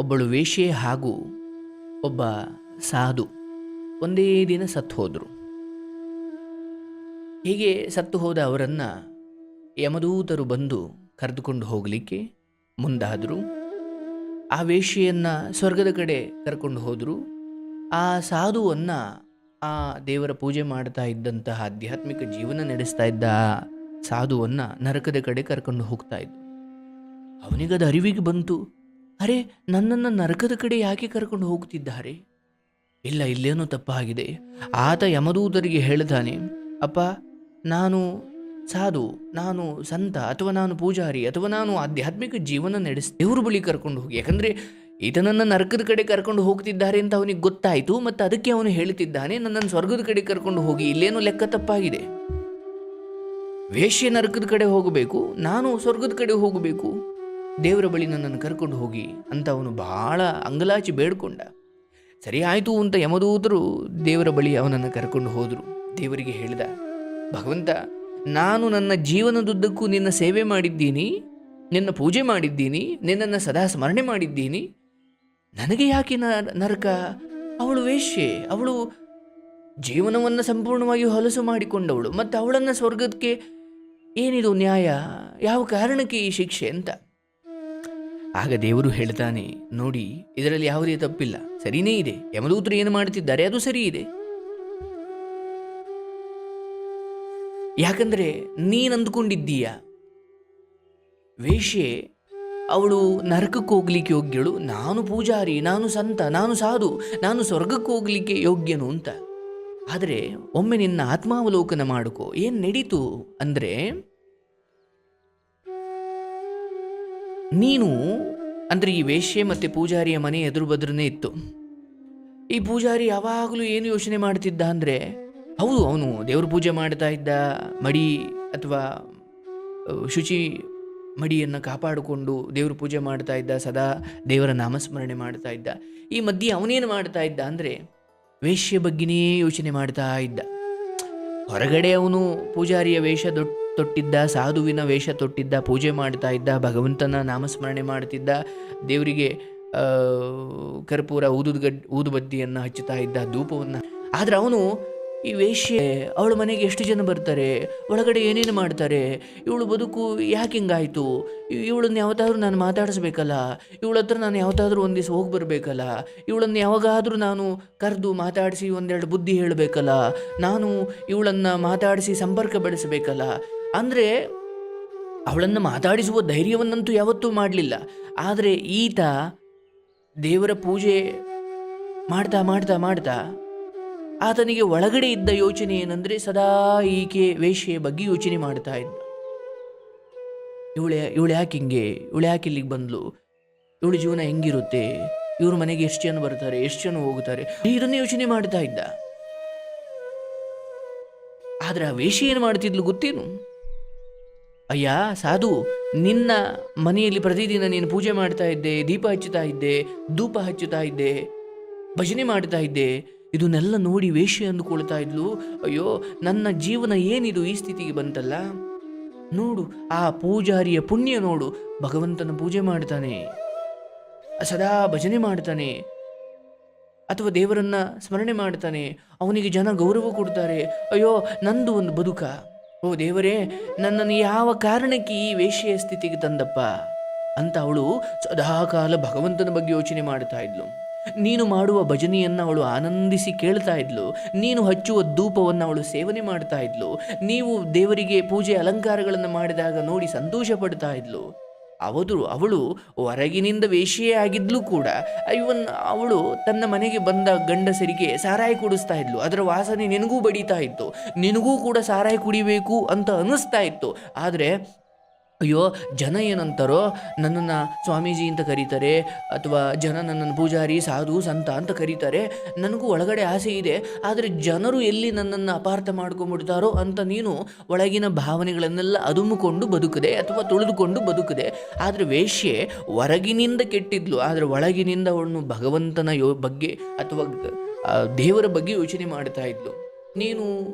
ಒಬ್ಬಳು ವೇಶ್ಯೆ ಹಾಗೂ ಒಬ್ಬ ಸಾಧು ಒಂದೇ ದಿನ ಸತ್ತು ಹೋದರು. ಹೀಗೆ ಸತ್ತು ಹೋದ ಅವರನ್ನು ಯಮದೂತರು ಬಂದು ಕರೆದುಕೊಂಡು ಹೋಗಲಿಕ್ಕೆ ಮುಂದಾದರು. ಆ ವೇಶ್ಯೆಯನ್ನು ಸ್ವರ್ಗದ ಕಡೆ ಕರ್ಕೊಂಡು ಹೋದರು. ಆ ಸಾಧುವನ್ನು, ಆ ದೇವರ ಪೂಜೆ ಮಾಡ್ತಾ ಇದ್ದಂತಹ ಆಧ್ಯಾತ್ಮಿಕ ಜೀವನ ನಡೆಸ್ತಾ ಇದ್ದ ಆ ಸಾಧುವನ್ನು ನರಕದ ಕಡೆ ಕರ್ಕೊಂಡು ಹೋಗ್ತಾ ಇದ್ದರು. ಅವನಿಗದು ಅರಿವಿಗೆ ಬಂತು, ಅರೆ, ನನ್ನನ್ನು ನರಕದ ಕಡೆ ಯಾಕೆ ಕರ್ಕೊಂಡು ಹೋಗ್ತಿದ್ದಾರೆ? ಇಲ್ಲ, ಇಲ್ಲೇನೋ ತಪ್ಪಾಗಿದೆ. ಆತ ಯಮದೂತರಿಗೆ ಹೇಳ್ತಾನೆ, ಅಪ್ಪ, ನಾನು ಸಾಧು, ನಾನು ಸಂತ, ಅಥವಾ ನಾನು ಪೂಜಾರಿ, ಅಥವಾ ನಾನು ಆಧ್ಯಾತ್ಮಿಕ ಜೀವನ ದೇವ್ರ ಬಳಿ ಕರ್ಕೊಂಡು ಹೋಗಿ. ಯಾಕಂದರೆ ಈತನನ್ನು ನರಕದ ಕಡೆ ಕರ್ಕೊಂಡು ಹೋಗ್ತಿದ್ದಾರೆ ಅಂತ ಅವನಿಗೆ ಗೊತ್ತಾಯಿತು. ಮತ್ತು ಅದಕ್ಕೆ ಅವನು ಹೇಳ್ತಿದ್ದಾನೆ, ನನ್ನನ್ನು ಸ್ವರ್ಗದ ಕಡೆ ಕರ್ಕೊಂಡು ಹೋಗಿ, ಇಲ್ಲೇನೋ ಲೆಕ್ಕ ತಪ್ಪಾಗಿದೆ. ವೇಶ್ಯೆ ನರಕದ ಕಡೆ ಹೋಗಬೇಕು, ನಾನು ಸ್ವರ್ಗದ ಕಡೆ ಹೋಗಬೇಕು, ದೇವರ ಬಳಿ ನನ್ನನ್ನು ಕರ್ಕೊಂಡು ಹೋಗಿ ಅಂತ ಅವನು ಬಹಳ ಅಂಗಲಾಚಿ ಬೇಡ್ಕೊಂಡ. ಸರಿ ಆಯಿತು ಅಂತ ಯಮದೂತರು ದೇವರ ಬಳಿ ಅವನನ್ನು ಕರ್ಕೊಂಡು ಹೋದರು. ದೇವರಿಗೆ ಹೇಳಿದ, ಭಗವಂತ, ನಾನು ನನ್ನ ಜೀವನದುದ್ದಕ್ಕೂ ನಿನ್ನ ಸೇವೆ ಮಾಡಿದ್ದೀನಿ, ನಿನ್ನ ಪೂಜೆ ಮಾಡಿದ್ದೀನಿ, ನಿನ್ನನ್ನು ಸದಾ ಸ್ಮರಣೆ ಮಾಡಿದ್ದೀನಿ, ನನಗೆ ಯಾಕೆ ನರಕ? ಅವಳು ವೇಶ್ಯೆ, ಅವಳು ಜೀವನವನ್ನು ಸಂಪೂರ್ಣವಾಗಿ ಹೊಲಸು ಮಾಡಿಕೊಂಡವಳು, ಮತ್ತು ಅವಳನ್ನು ಸ್ವರ್ಗಕ್ಕೆ ಏನಿದು ನ್ಯಾಯ? ಯಾವ ಕಾರಣಕ್ಕೆ ಈ ಶಿಕ್ಷೆ ಅಂತ. ಆಗ ದೇವರು ಹೇಳ್ತಾನೆ, ನೋಡಿ, ಇದರಲ್ಲಿ ಯಾವುದೇ ತಪ್ಪಿಲ್ಲ, ಸರಿಯೇ ಇದೆ. ಯಮದೂತರು ಏನು ಮಾಡುತ್ತಿದ್ದಾರೆ ಅದು ಸರಿ ಇದೆ. ಯಾಕಂದ್ರೆ ನೀನು ಅಂದ್ಕೊಂಡಿದ್ದೀಯ ವೇಶ್ಯೆ ಅವಳು ನರಕಕ್ಕೆ ಹೋಗ್ಲಿಕ್ಕೆ ಯೋಗ್ಯಳು, ನಾನು ಪೂಜಾರಿ, ನಾನು ಸಂತ, ನಾನು ಸಾಧು, ನಾನು ಸ್ವರ್ಗಕ್ಕೆ ಹೋಗ್ಲಿಕ್ಕೆ ಯೋಗ್ಯನು ಅಂತ. ಆದರೆ ಒಮ್ಮೆ ನಿನ್ನ ಆತ್ಮಾವಲೋಕನ ಮಾಡಿಕೋ. ಏನು ನಡೀತು ಅಂದರೆ, ನೀನು ಅಂದರೆ ಈ ವೇಶ್ಯೆ ಮತ್ತು ಪೂಜಾರಿಯ ಮನೆ ಎದುರು ಬದ್ರನೇ ಇತ್ತು. ಈ ಪೂಜಾರಿ ಯಾವಾಗಲೂ ಏನು ಯೋಚನೆ ಮಾಡ್ತಿದ್ದ ಅಂದರೆ, ಹೌದು, ಅವನು ದೇವ್ರ ಪೂಜೆ ಮಾಡ್ತಾ ಇದ್ದ, ಮಡಿ ಅಥವಾ ಶುಚಿ ಮಡಿಯನ್ನು ಕಾಪಾಡಿಕೊಂಡು ದೇವ್ರ ಪೂಜೆ ಮಾಡ್ತಾ ಇದ್ದ, ಸದಾ ದೇವರ ನಾಮಸ್ಮರಣೆ ಮಾಡ್ತಾ ಇದ್ದ. ಈ ಮಧ್ಯೆ ಅವನೇನು ಮಾಡ್ತಾ ಇದ್ದ ಅಂದರೆ, ವೇಶ್ಯೆ ಬಗ್ಗೆನೇ ಯೋಚನೆ ಮಾಡ್ತಾ ಇದ್ದ. ಹೊರಗಡೆ ಅವನು ಪೂಜಾರಿಯ ವೇಷ ತೊಟ್ಟಿದ್ದ, ಸಾಧುವಿನ ವೇಷ ತೊಟ್ಟಿದ್ದ, ಪೂಜೆ ಮಾಡ್ತಾ ಇದ್ದ, ಭಗವಂತನ ನಾಮಸ್ಮರಣೆ ಮಾಡ್ತಿದ್ದ, ದೇವರಿಗೆ ಕರ್ಪೂರ ಊದುಬತ್ತಿಯನ್ನು ಹಚ್ಚುತ್ತಾ ಇದ್ದ, ಧೂಪವನ್ನು. ಆದರೆ ಅವನು ಈ ವೇಶ್ಯೆ, ಅವಳ ಮನೆಗೆ ಎಷ್ಟು ಜನ ಬರ್ತಾರೆ, ಒಳಗಡೆ ಏನೇನು ಮಾಡ್ತಾರೆ, ಇವಳು ಬದುಕು ಯಾಕೆ ಹಿಂಗಾಯಿತು, ಇವಳನ್ನು ಯಾವತ್ತಾದ್ರೂ ನಾನು ಮಾತಾಡಿಸ್ಬೇಕಲ್ಲ, ಇವಳ ಹತ್ರ ನಾನು ಯಾವತ್ತಾದ್ರೂ ಒಂದು ದಿವಸ ಹೋಗಿ ಬರಬೇಕಲ್ಲ, ಇವಳನ್ನು ಯಾವಾಗಾದರೂ ನಾನು ಕರೆದು ಮಾತಾಡಿಸಿ ಒಂದೆರಡು ಬುದ್ಧಿ ಹೇಳಬೇಕಲ್ಲ, ನಾನು ಇವಳನ್ನು ಮಾತಾಡಿಸಿ ಸಂಪರ್ಕ ಬೆಳೆಸಬೇಕಲ್ಲ. ಅಂದರೆ ಅವಳನ್ನು ಮಾತಾಡಿಸುವ ಧೈರ್ಯವನ್ನಂತೂ ಯಾವತ್ತೂ ಮಾಡಲಿಲ್ಲ. ಆದರೆ ಈತ ದೇವರ ಪೂಜೆ ಮಾಡ್ತಾ ಮಾಡ್ತಾ ಮಾಡ್ತಾ ಆತನಿಗೆ ಒಳಗಡೆ ಇದ್ದ ಯೋಚನೆ ಏನಂದರೆ, ಸದಾ ಈಕೆ ವೇಶ್ಯೆಯ ಬಗ್ಗೆ ಯೋಚನೆ ಮಾಡ್ತಾ ಇದ್ದ. ಇವಳು ಯಾಕೆ ಹಿಂಗೆ, ಇವಳು ಯಾಕೆ ಇಲ್ಲಿಗೆ ಬಂದ್ಲು, ಇವಳು ಜೀವನ ಹೆಂಗಿರುತ್ತೆ, ಇವ್ರ ಮನೆಗೆ ಎಷ್ಟು ಜನ ಬರ್ತಾರೆ, ಎಷ್ಟು ಜನ ಹೋಗ್ತಾರೆ, ಇದನ್ನೇ ಯೋಚನೆ ಮಾಡ್ತಾ ಇದ್ದ. ಆದರೆ ಆ ವೇಶ್ಯೆ ಏನು ಮಾಡ್ತಿದ್ಲು ಗೊತ್ತೇನು? ಅಯ್ಯ ಸಾಧು, ನಿನ್ನ ಮನೆಯಲ್ಲಿ ಪ್ರತಿದಿನ ನೀನು ಪೂಜೆ ಮಾಡ್ತಾ ಇದ್ದೆ, ದೀಪ ಹಚ್ಚುತ್ತಾ ಇದ್ದೆ, ಧೂಪ ಹಚ್ಚುತ್ತಾ ಇದ್ದೆ, ಭಜನೆ ಮಾಡ್ತಾ ಇದ್ದೆ. ಇದನ್ನೆಲ್ಲ ನೋಡಿ ವೇಶ್ಯೆ ಅಂದುಕೊಳ್ತಾ ಇದ್ಲು, ಅಯ್ಯೋ ನನ್ನ ಜೀವನ ಏನಿದು ಈ ಸ್ಥಿತಿಗೆ ಬಂತಲ್ಲ. ನೋಡು, ಆ ಪೂಜಾರಿಯ ಪುಣ್ಯ ನೋಡು, ಭಗವಂತನ ಪೂಜೆ ಮಾಡ್ತಾನೆ, ಸದಾ ಭಜನೆ ಮಾಡ್ತಾನೆ, ಅಥವಾ ದೇವರನ್ನ ಸ್ಮರಣೆ ಮಾಡ್ತಾನೆ, ಅವನಿಗೆ ಜನ ಗೌರವ ಕೊಡ್ತಾರೆ. ಅಯ್ಯೋ ನಂದು ಒಂದು ಬದುಕ, ಓ ದೇವರೇ, ನನ್ನನ್ನು ಯಾವ ಕಾರಣಕ್ಕೆ ಈ ವೇಶ್ಯೆಯ ಸ್ಥಿತಿಗೆ ತಂದಪ್ಪ ಅಂತ ಅವಳು ಸದಾಕಾಲ ಭಗವಂತನ ಬಗ್ಗೆ ಯೋಚನೆ ಮಾಡ್ತಾ ಇದ್ಲು. ನೀನು ಮಾಡುವ ಭಜನೆಯನ್ನು ಅವಳು ಆನಂದಿಸಿ ಕೇಳ್ತಾ ಇದ್ಲು, ನೀನು ಹಚ್ಚುವ ಧೂಪವನ್ನು ಅವಳು ಸೇವನೆ ಮಾಡ್ತಾ ಇದ್ಲು, ನೀವು ದೇವರಿಗೆ ಪೂಜೆ ಅಲಂಕಾರಗಳನ್ನು ಮಾಡಿದಾಗ ನೋಡಿ ಸಂತೋಷ ಪಡ್ತಾ ಇದ್ಲು. ಅವಳು ಹೊರಗಿನಿಂದ ವೇಶ್ಯೆ ಆಗಿದ್ಲು ಕೂಡ ಅವಳು ತನ್ನ ಮನೆಗೆ ಬಂದ ಗಂಡಸರಿಗೆ ಸಾರಾಯಿ ಕುಡಿಸ್ತಾ ಇದ್ಲು. ಅದರ ವಾಸನೆ ನಿನಗೂ ಬಡಿತಾ ಇತ್ತು, ನಿನಗೂ ಕೂಡ ಸಾರಾಯಿ ಕುಡಿಬೇಕು ಅಂತ ಅನ್ನಿಸ್ತಾ ಇತ್ತು. ಆದರೆ ಅಯ್ಯೋ, ಜನ ಏನಂತಾರೋ, ನನ್ನನ್ನು ಸ್ವಾಮೀಜಿ ಅಂತ ಕರೀತಾರೆ, ಅಥವಾ ಜನ ನನ್ನನ್ನು ಪೂಜಾರಿ, ಸಾಧು, ಸಂತ ಅಂತ ಕರೀತಾರೆ, ನನಗೂ ಒಳಗಡೆ ಆಸೆ ಇದೆ, ಆದರೆ ಜನರು ಎಲ್ಲಿ ನನ್ನನ್ನು ಅಪಾರ್ಥ ಮಾಡ್ಕೊಂಡ್ಬಿಡ್ತಾರೋ ಅಂತ ನೀನು ಒಳಗಿನ ಭಾವನೆಗಳನ್ನೆಲ್ಲ ಅದುಮಿಕೊಂಡು ಬದುಕದೆ ಅಥವಾ ತುಳಿದುಕೊಂಡು ಬದುಕದೆ. ಆದರೆ ವೇಶ್ಯೆ ಹೊರಗಿನಿಂದ ಕೆಟ್ಟಿದ್ಲು, ಆದರೆ ಒಳಗಿನಿಂದ ಅವಳು ಭಗವಂತನ ಬಗ್ಗೆ ಅಥವಾ ದೇವರ ಬಗ್ಗೆ ಯೋಚನೆ ಮಾಡ್ತಾ ಇದ್ಲು. ನೀನು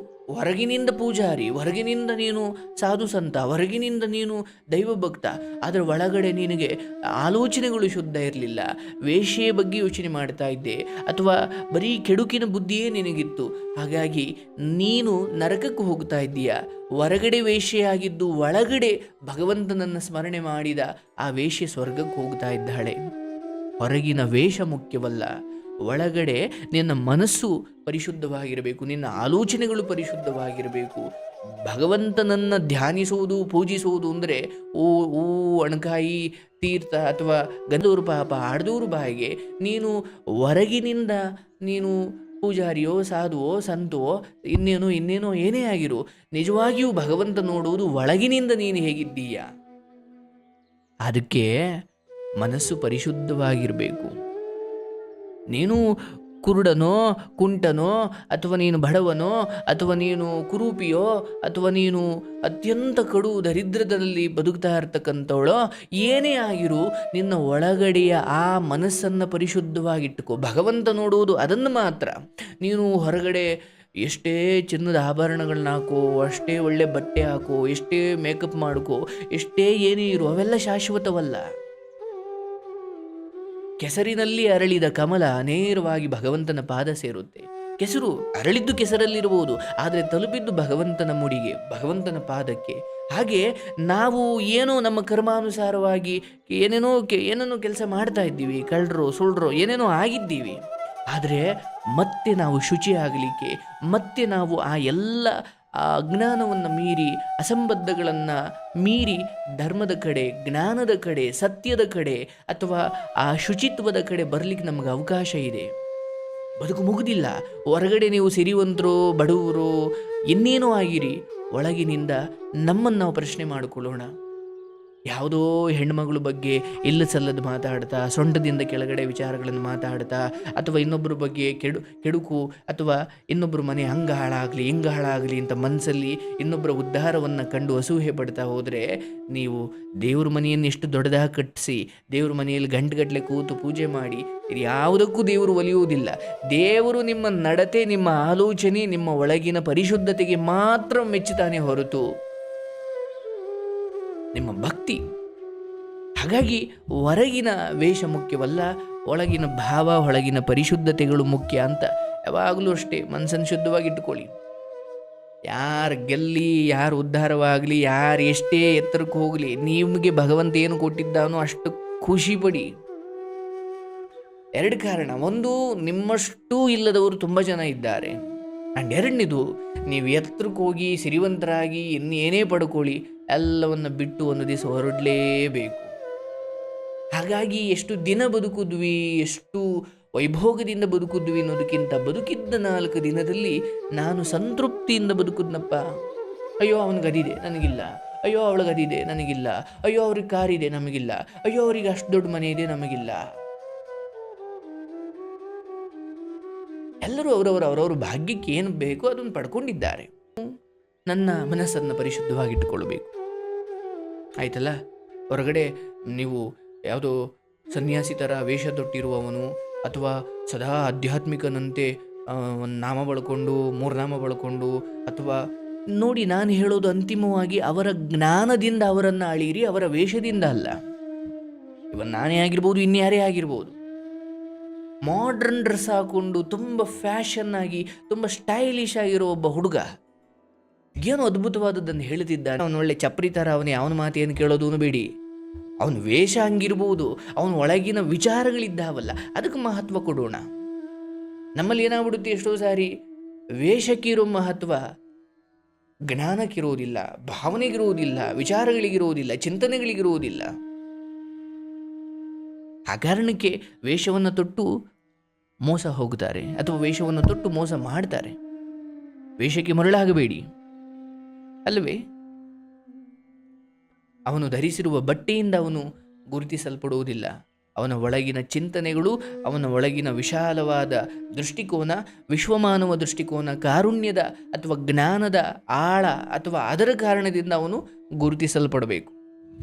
ಹೊರಗಿನಿಂದ ಪೂಜಾರಿ, ಹೊರಗಿನಿಂದ ನೀನು ಸಾಧು ಸಂತ, ಹೊರಗಿನಿಂದ ನೀನು ದೈವಭಕ್ತ, ಅದರ ಒಳಗಡೆ ನಿನಗೆ ಆಲೋಚನೆಗಳು ಶುದ್ಧ ಇರಲಿಲ್ಲ, ವೇಶ್ಯೆಯ ಬಗ್ಗೆ ಯೋಚನೆ ಮಾಡ್ತಾ ಇದ್ದೆ, ಅಥವಾ ಬರೀ ಕೆಡುಕಿನ ಬುದ್ಧಿಯೇ ನಿನಗಿತ್ತು. ಹಾಗಾಗಿ ನೀನು ನರಕಕ್ಕೆ ಹೋಗ್ತಾ ಇದ್ದೀಯ. ಹೊರಗಡೆ ವೇಶ್ಯೆಯಾಗಿದ್ದು ಒಳಗಡೆ ಭಗವಂತನನ್ನು ಸ್ಮರಣೆ ಮಾಡಿದ ಆ ವೇಶ್ಯೆ ಸ್ವರ್ಗಕ್ಕೆ ಹೋಗ್ತಾ ಇದ್ದಾಳೆ. ಹೊರಗಿನ ವೇಷ ಮುಖ್ಯವಲ್ಲ, ಒಳಗಡೆ ನಿನ್ನ ಮನಸ್ಸು ಪರಿಶುದ್ಧವಾಗಿರಬೇಕು, ನಿನ್ನ ಆಲೋಚನೆಗಳು ಪರಿಶುದ್ಧವಾಗಿರಬೇಕು. ಭಗವಂತನನ್ನು ಧ್ಯಾನಿಸುವುದು, ಪೂಜಿಸುವುದು ಅಂದರೆ ಓ ಅಣಕಾಯಿ ತೀರ್ಥ ಅಥವಾ ಗಂಧೂರು ಪಾಪ ಆಡ್ದೂರು ಬಾಯಿಗೆ ನೀನು ಹೊರಗಿನಿಂದ ನೀನು ಪೂಜಾರಿಯೋ ಸಾಧುವೋ ಸಂತೋ ಇನ್ನೇನೋ ಏನೇ ಆಗಿರು, ನಿಜವಾಗಿಯೂ ಭಗವಂತ ನೋಡುವುದು ಒಳಗಿನಿಂದ ನೀನು ಹೇಗಿದ್ದೀಯ. ಅದಕ್ಕೆ ಮನಸ್ಸು ಪರಿಶುದ್ಧವಾಗಿರಬೇಕು. ನೀನು ಕುರುಡನೋ ಕುಂಟನೋ, ಅಥವಾ ನೀನು ಬಡವನೋ, ಅಥವಾ ನೀನು ಕುರೂಪಿಯೋ, ಅಥವಾ ನೀನು ಅತ್ಯಂತ ಕಡು ದರಿದ್ರದಲ್ಲಿ ಬದುಕ್ತಾ ಇರ್ತಕ್ಕಂಥವಳೋ, ಏನೇ ಆಗಿರು ನಿನ್ನ ಒಳಗಡೆಯ ಆ ಮನಸ್ಸನ್ನು ಪರಿಶುದ್ಧವಾಗಿಟ್ಟುಕೋ. ಭಗವಂತ ನೋಡುವುದು ಅದನ್ನು ಮಾತ್ರ. ನೀನು ಹೊರಗಡೆ ಎಷ್ಟೇ ಚಿನ್ನದ ಆಭರಣಗಳನ್ನ ಹಾಕೋ, ಅಷ್ಟೇ ಒಳ್ಳೆ ಬಟ್ಟೆ ಹಾಕೋ, ಎಷ್ಟೇ ಮೇಕಪ್ ಮಾಡ್ಕೋ, ಎಷ್ಟೇ ಏನೇ ಇರು, ಅವೆಲ್ಲ ಶಾಶ್ವತವಲ್ಲ. ಕೆಸರಿನಲ್ಲಿ ಅರಳಿದ ಕಮಲ ನೇರವಾಗಿ ಭಗವಂತನ ಪಾದ ಸೇರುತ್ತೆ. ಕೆಸರು ಅರಳಿದ್ದು ಕೆಸರಲ್ಲಿರಬಹುದು, ಆದರೆ ತಲುಪಿದ್ದು ಭಗವಂತನ ಮುಡಿಗೆ, ಭಗವಂತನ ಪಾದಕ್ಕೆ. ಹಾಗೆ ನಾವು ಏನೋ ನಮ್ಮ ಕರ್ಮಾನುಸಾರವಾಗಿ ಏನೇನೋ ಕೆಲಸ ಮಾಡ್ತಾ ಇದ್ದೀವಿ, ಕಳ್ಳರು ಸುಳ್ಳರು ಏನೇನೋ ಆಗಿದ್ದೀವಿ. ಆದರೆ ಮತ್ತೆ ನಾವು ಶುಚಿ ಆಗಲಿಕ್ಕೆ, ಮತ್ತೆ ನಾವು ಆ ಎಲ್ಲ ಆ ಅಜ್ಞಾನವನ್ನು ಮೀರಿ, ಅಸಂಬದ್ಧಗಳನ್ನು ಮೀರಿ ಧರ್ಮದ ಕಡೆ, ಜ್ಞಾನದ ಕಡೆ, ಸತ್ಯದ ಕಡೆ ಅಥವಾ ಆ ಶುಚಿತ್ವದ ಕಡೆ ಬರಲಿಕ್ಕೆ ನಮಗೆ ಅವಕಾಶ ಇದೆ. ಬದುಕು ಮುಗುದಿಲ್ಲ. ಹೊರಗಡೆ ನೀವು ಸಿರಿವಂತರು ಬಡವರು ಇನ್ನೇನೋ ಆಗಿರಿ, ಒಳಗಿನಿಂದ ನಮ್ಮನ್ನು ನಾವು ಪ್ರಶ್ನೆ ಮಾಡಿಕೊಳ್ಳೋಣ. ಯಾವುದೋ ಹೆಣ್ಮಗಳ ಬಗ್ಗೆ ಇಲ್ಲ ಸಲ್ಲದ ಮಾತಾಡ್ತಾ, ಸೊಂಟದಿಂದ ಕೆಳಗಡೆ ವಿಚಾರಗಳನ್ನು ಮಾತಾಡ್ತಾ, ಅಥವಾ ಇನ್ನೊಬ್ಬರ ಬಗ್ಗೆ ಕೆಡುಕು ಅಥವಾ ಇನ್ನೊಬ್ಬರು ಮನೆ ಹಂಗೆ ಹಾಳಾಗಲಿ ಹಿಂಗೆ ಹಾಳಾಗಲಿ ಅಂತ ಮನಸ್ಸಲ್ಲಿ ಇನ್ನೊಬ್ಬರ ಉದ್ಧಾರವನ್ನು ಕಂಡು ಅಸೂಹೆ ಪಡ್ತಾ ಹೋದರೆ, ನೀವು ದೇವ್ರ ಮನೆಯನ್ನು ಎಷ್ಟು ದೊಡ್ಡದಾಗಿ ಕಟ್ಟಿಸಿ ದೇವ್ರ ಮನೆಯಲ್ಲಿ ಗಂಟೆಗಟ್ಟಲೆ ಕೂತು ಪೂಜೆ ಮಾಡಿ, ಇದು ಯಾವುದಕ್ಕೂ ದೇವರು ಒಲಿಯುವುದಿಲ್ಲ. ದೇವರು ನಿಮ್ಮ ನಡತೆ, ನಿಮ್ಮ ಆಲೋಚನೆ, ನಿಮ್ಮ ಒಳಗಿನ ಪರಿಶುದ್ಧತೆಗೆ ಮಾತ್ರ ಮೆಚ್ಚುತ್ತಾನೆ ಹೊರತು ನಿಮ್ಮ ಭಕ್ತಿ. ಹಾಗಾಗಿ ಹೊರಗಿನ ವೇಷ ಮುಖ್ಯವಲ್ಲ, ಒಳಗಿನ ಭಾವ, ಒಳಗಿನ ಪರಿಶುದ್ಧತೆಗಳು ಮುಖ್ಯ ಅಂತ ಯಾವಾಗಲೂ ಅಷ್ಟೇ ಮನಸ್ಸನ್ನು ಶುದ್ಧವಾಗಿಟ್ಟುಕೊಳ್ಳಿ. ಯಾರು ಗೆಲ್ಲಿ, ಯಾರು ಉದ್ಧಾರವಾಗಲಿ, ಯಾರು ಎಷ್ಟೇ ಎತ್ತರಕ್ಕೆ ಹೋಗಲಿ, ನಿಮಗೆ ಭಗವಂತ ಏನು ಕೊಟ್ಟಿದ್ದಾನೋ ಅಷ್ಟು ಖುಷಿ ಪಡಿ. ಎರಡು ಕಾರಣ: ಒಂದು, ನಿಮ್ಮಷ್ಟು ಇಲ್ಲದವರು ತುಂಬ ಜನ ಇದ್ದಾರೆ. ಆ್ಯಂಡ್ ಎರಡನೇದು, ನೀವು ಎತ್ತರಕ್ಕೆ ಹೋಗಿ ಸಿರಿವಂತರಾಗಿ ಇನ್ನೇನೇ ಪಡ್ಕೊಳ್ಳಿ, ಎಲ್ಲವನ್ನು ಬಿಟ್ಟು ಒಂದು ದಿವಸ ಹೊರಡಲೇಬೇಕು. ಹಾಗಾಗಿ ಎಷ್ಟು ದಿನ ಬದುಕಿದ್ವಿ, ಎಷ್ಟು ವೈಭೋಗದಿಂದ ಬದುಕಿದ್ವಿ ಅನ್ನೋದಕ್ಕಿಂತ ಬದುಕಿದ್ದ 4 ದಿನದಲ್ಲಿ ನಾನು ಸಂತೃಪ್ತಿಯಿಂದ ಬದುಕಿದ್ನಪ್ಪ. ಅಯ್ಯೋ ಅವನಿಗದಿದೆ ನನಗಿಲ್ಲ, ಅಯ್ಯೋ ಅವಳಿಗದಿದೆ ನನಗಿಲ್ಲ, ಅಯ್ಯೋ ಅವ್ರಿಗೆ ಕಾರಿದೆ ನಮಗಿಲ್ಲ, ಅಯ್ಯೋ ಅವ್ರಿಗೆ ಅಷ್ಟು ದೊಡ್ಡ ಮನೆ ಇದೆ ನಮಗಿಲ್ಲ. ಎಲ್ಲರೂ ಅವರವರ ಭಾಗ್ಯಕ್ಕೆ ಏನು ಬೇಕೋ ಅದನ್ನು ಪಡ್ಕೊಂಡಿದ್ದಾರೆ. ನನ್ನ ಮನಸ್ಸನ್ನು ಪರಿಶುದ್ಧವಾಗಿಟ್ಟುಕೊಳ್ಳಬೇಕು. ಆಯ್ತಲ್ಲ. ಹೊರಗಡೆ ನೀವು ಯಾವುದೋ ಸನ್ಯಾಸಿ ಥರ ವೇಷ ತೊಟ್ಟಿರುವವನು ಅಥವಾ ಸದಾ ಆಧ್ಯಾತ್ಮಿಕನಂತೆ ಒಂದು ನಾಮ ಬಳಕೊಂಡು 3 ನಾಮ ಬಳಕೊಂಡು, ಅಥವಾ ನೋಡಿ, ನಾನು ಹೇಳೋದು ಅಂತಿಮವಾಗಿ ಅವರ ಜ್ಞಾನದಿಂದ ಅವರನ್ನು ಅಳೀರಿ, ಅವರ ವೇಷದಿಂದ ಅಲ್ಲ. ಇವನ್ ನಾನೇ ಆಗಿರ್ಬೋದು, ಇನ್ಯಾರೇ ಆಗಿರ್ಬೋದು. ಮಾಡ್ರನ್ ಡ್ರೆಸ್ ಹಾಕೊಂಡು ತುಂಬ ಫ್ಯಾಷನ್ ಆಗಿ ತುಂಬ ಸ್ಟೈಲಿಶ್ ಆಗಿರೋ ಒಬ್ಬ ಹುಡುಗ ಏನೋ ಅದ್ಭುತವಾದದ್ದನ್ನು ಹೇಳ್ತಿದ್ದಾನೆ. ಅವನು ಒಳ್ಳೆ ಚಪ್ರಿ ಥರ, ಅವನೇ ಅವನ ಮಾತೇನು ಕೇಳೋದು ಬೇಡಿ. ಅವನ ವೇಷ ಹಂಗಿರ್ಬೋದು, ಅವನ ಒಳಗಿನ ವಿಚಾರಗಳಿದ್ದಾವಲ್ಲ ಅದಕ್ಕೆ ಮಹತ್ವ ಕೊಡೋಣ. ನಮ್ಮಲ್ಲಿ ಏನಾಗ್ಬಿಡುತ್ತೆ, ಎಷ್ಟೋ ಸಾರಿ ವೇಷಕ್ಕಿರೋ ಮಹತ್ವ ಜ್ಞಾನಕ್ಕಿರೋದಿಲ್ಲ, ಭಾವನೆಗಿರುವುದಿಲ್ಲ, ವಿಚಾರಗಳಿಗಿರುವುದಿಲ್ಲ, ಚಿಂತನೆಗಳಿಗಿರುವುದಿಲ್ಲ. ಆ ಕಾರಣಕ್ಕೆ ವೇಷವನ್ನು ತೊಟ್ಟು ಮೋಸ ಹೋಗುತ್ತಾರೆ, ಅಥವಾ ವೇಷವನ್ನು ತೊಟ್ಟು ಮೋಸ ಮಾಡ್ತಾರೆ. ವೇಷಕ್ಕೆ ಮರಳಾಗಬೇಡಿ ಅಲ್ಲವೇ? ಅವನು ಧರಿಸಿರುವ ಬಟ್ಟೆಯಿಂದ ಅವನು ಗುರುತಿಸಲ್ಪಡುವುದಿಲ್ಲ. ಅವನ ಒಳಗಿನ ಚಿಂತನೆಗಳು, ಅವನ ಒಳಗಿನ ವಿಶಾಲವಾದ ದೃಷ್ಟಿಕೋನ, ವಿಶ್ವಮಾನವ ದೃಷ್ಟಿಕೋನ, ಕಾರುಣ್ಯದ ಅಥವಾ ಜ್ಞಾನದ ಆಳ ಅಥವಾ ಅದರ ಕಾರಣದಿಂದ ಅವನು ಗುರುತಿಸಲ್ಪಡಬೇಕು.